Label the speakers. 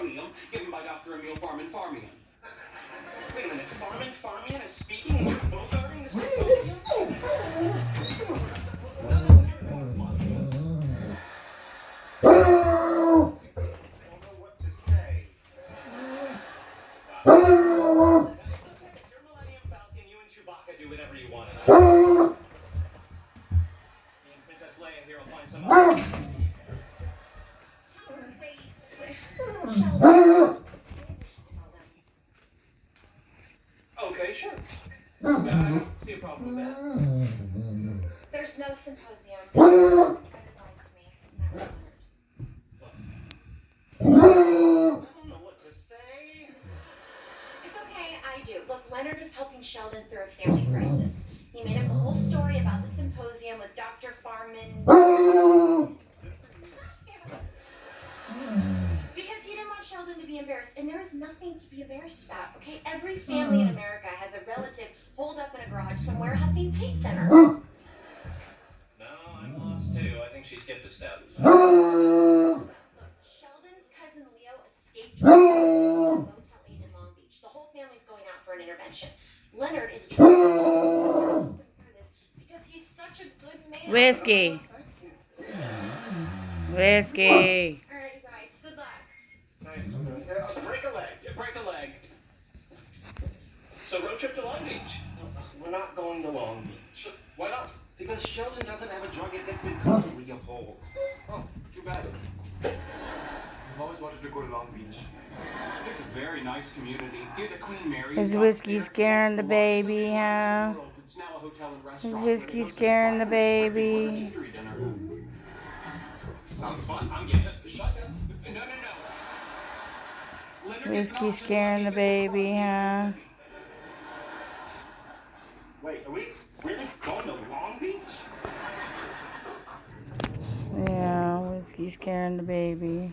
Speaker 1: Chromium, given by Dr. Emil Farmian. Wait a minute, Farmian is speaking and you're both guarding the symposium? None of your monsters. I don't know what to say. You're Millennium Falcon, you and Chewbacca do whatever you want. Me and Princess Leia here will find some other.
Speaker 2: Wait. Sheldon.
Speaker 1: Okay, sure. I don't see a problem with that.
Speaker 2: There's no symposium. Leonard lied to me. It's not Leonard.
Speaker 1: I don't know what to say.
Speaker 2: It's okay, I do. Look, Leonard is helping Sheldon through a family crisis. He made up the whole story about the symposium with Dr. Farman. Because he didn't want Sheldon to be embarrassed. And there is nothing to be embarrassed about, okay? Every family in America has a relative holed up in a garage somewhere huffing paint thinner.
Speaker 1: No, I'm lost too. I think she skipped a step.
Speaker 2: Look, Sheldon's cousin Leo escaped from Motel 8 in Long Beach. The whole family's going out for an intervention. Leonard is trying to help him through this because he's such a good man.
Speaker 3: Whiskey. Whiskey.
Speaker 2: All right, you guys, good luck.
Speaker 1: Thanks. Break a leg. Yeah, break a leg. So road trip to Long Beach.
Speaker 4: We're not going to Long Beach.
Speaker 1: Why not?
Speaker 4: Because Sheldon doesn't have a drug-addicted cousin, Leopold.
Speaker 1: Oh, too bad. I've always wanted to go to Long Beach. It's a very nice community. Here, the Queen Mary's.
Speaker 3: Is whiskey scaring the baby, huh?
Speaker 1: It's now a hotel and
Speaker 3: Is
Speaker 1: restaurant.
Speaker 3: whiskey scaring the baby?
Speaker 1: Mystery dinner. Sounds fun. I'm getting a shotgun. No. Leonard gets
Speaker 3: Whiskey
Speaker 1: nauseous
Speaker 3: scaring the
Speaker 1: once he's at
Speaker 3: baby, huh?
Speaker 4: Wait, are we really going to Long Beach?
Speaker 3: Yeah, whiskey scaring the baby.